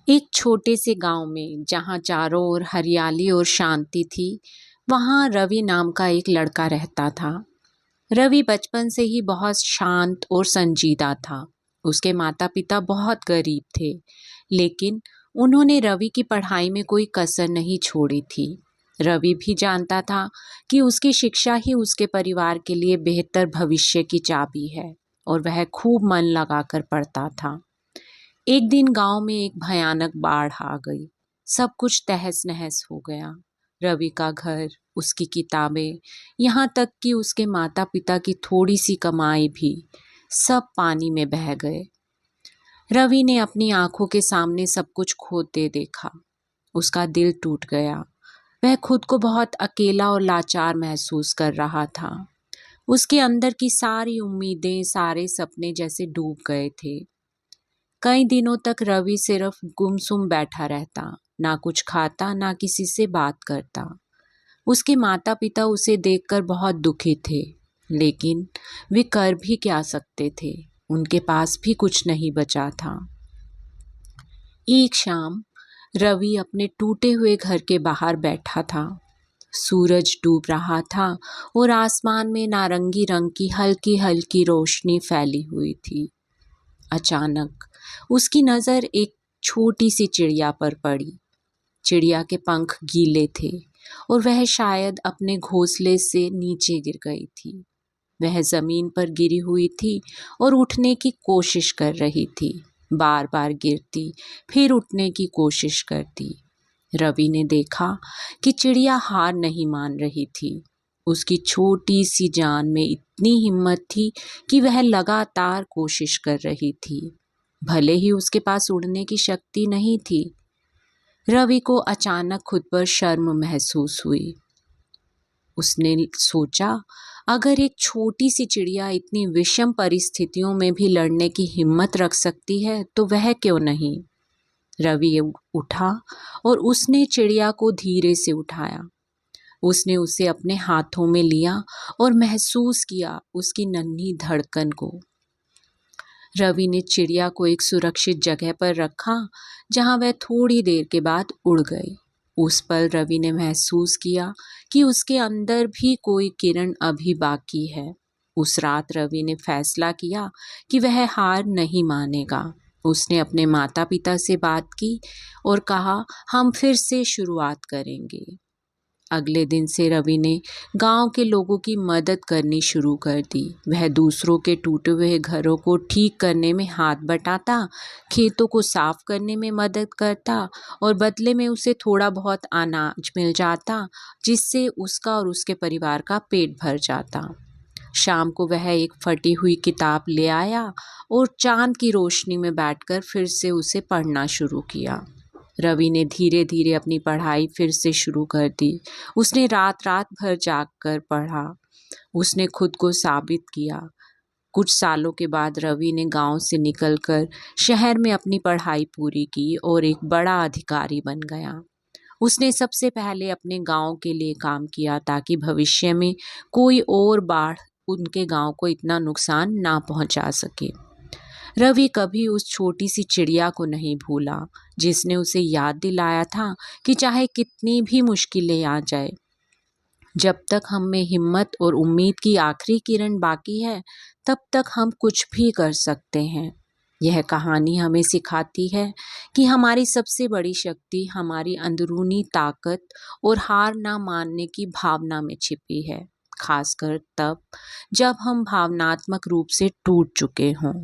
एक छोटे से गांव में जहां चारों ओर हरियाली और शांति थी, वहां रवि नाम का एक लड़का रहता था। रवि बचपन से ही बहुत शांत और संजीदा था। उसके माता पिता बहुत गरीब थे, लेकिन उन्होंने रवि की पढ़ाई में कोई कसर नहीं छोड़ी थी। रवि भी जानता था कि उसकी शिक्षा ही उसके परिवार के लिए बेहतर भविष्य की चाबी है, और वह खूब मन लगाकर पढ़ता था। एक दिन गांव में एक भयानक बाढ़ आ गई। सब कुछ तहस नहस हो गया। रवि का घर, उसकी किताबें, यहाँ तक कि उसके माता पिता की थोड़ी सी कमाई भी सब पानी में बह गए। रवि ने अपनी आंखों के सामने सब कुछ खोते देखा। उसका दिल टूट गया। वह खुद को बहुत अकेला और लाचार महसूस कर रहा था। उसके अंदर की सारी उम्मीदें, सारे सपने जैसे डूब गए थे। कई दिनों तक रवि सिर्फ गुमसुम बैठा रहता, ना कुछ खाता, ना किसी से बात करता। उसके माता पिता उसे देखकर बहुत दुखी थे, लेकिन वे कर भी क्या सकते थे। उनके पास भी कुछ नहीं बचा था। एक शाम रवि अपने टूटे हुए घर के बाहर बैठा था। सूरज डूब रहा था और आसमान में नारंगी रंग की हल्की हल्की रोशनी फैली हुई थी। अचानक उसकी नज़र एक छोटी सी चिड़िया पर पड़ी। चिड़िया के पंख गीले थे और वह शायद अपने घोंसले से नीचे गिर गई थी। वह जमीन पर गिरी हुई थी और उठने की कोशिश कर रही थी। बार बार गिरती, फिर उठने की कोशिश करती। रवि ने देखा कि चिड़िया हार नहीं मान रही थी। उसकी छोटी सी जान में इतनी हिम्मत थी कि वह लगातार कोशिश कर रही थी, भले ही उसके पास उड़ने की शक्ति नहीं थी। रवि को अचानक खुद पर शर्म महसूस हुई। उसने सोचा, अगर एक छोटी सी चिड़िया इतनी विषम परिस्थितियों में भी लड़ने की हिम्मत रख सकती है, तो वह क्यों नहीं। रवि उठा और उसने चिड़िया को धीरे से उठाया। उसने उसे अपने हाथों में लिया और महसूस किया उसकी नन्ही धड़कन को। रवि ने चिड़िया को एक सुरक्षित जगह पर रखा, जहां वह थोड़ी देर के बाद उड़ गई। उस पल रवि ने महसूस किया कि उसके अंदर भी कोई किरण अभी बाकी है। उस रात रवि ने फैसला किया कि वह हार नहीं मानेगा। उसने अपने माता पिता से बात की और कहा, हम फिर से शुरुआत करेंगे। अगले दिन से रवि ने गांव के लोगों की मदद करनी शुरू कर दी। वह दूसरों के टूटे हुए घरों को ठीक करने में हाथ बटाता, खेतों को साफ करने में मदद करता और बदले में उसे थोड़ा बहुत अनाज मिल जाता, जिससे उसका और उसके परिवार का पेट भर जाता। शाम को वह एक फटी हुई किताब ले आया और चांद की रोशनी में बैठकर फिर से उसे पढ़ना शुरू किया। रवि ने धीरे धीरे अपनी पढ़ाई फिर से शुरू कर दी। उसने रात रात भर जागकर पढ़ा। उसने खुद को साबित किया। कुछ सालों के बाद रवि ने गांव से निकलकर शहर में अपनी पढ़ाई पूरी की और एक बड़ा अधिकारी बन गया। उसने सबसे पहले अपने गांव के लिए काम किया, ताकि भविष्य में कोई और बाढ़ उनके गांव को इतना नुकसान ना पहुंचा सके। रवि कभी उस छोटी सी चिड़िया को नहीं भूला, जिसने उसे याद दिलाया था कि चाहे कितनी भी मुश्किलें आ जाए, जब तक हम में हिम्मत और उम्मीद की आखिरी किरण बाकी है, तब तक हम कुछ भी कर सकते हैं। यह कहानी हमें सिखाती है कि हमारी सबसे बड़ी शक्ति हमारी अंदरूनी ताकत और हार ना मानने की भावना में छिपी है, खासकर तब जब हम भावनात्मक रूप से टूट चुके हों।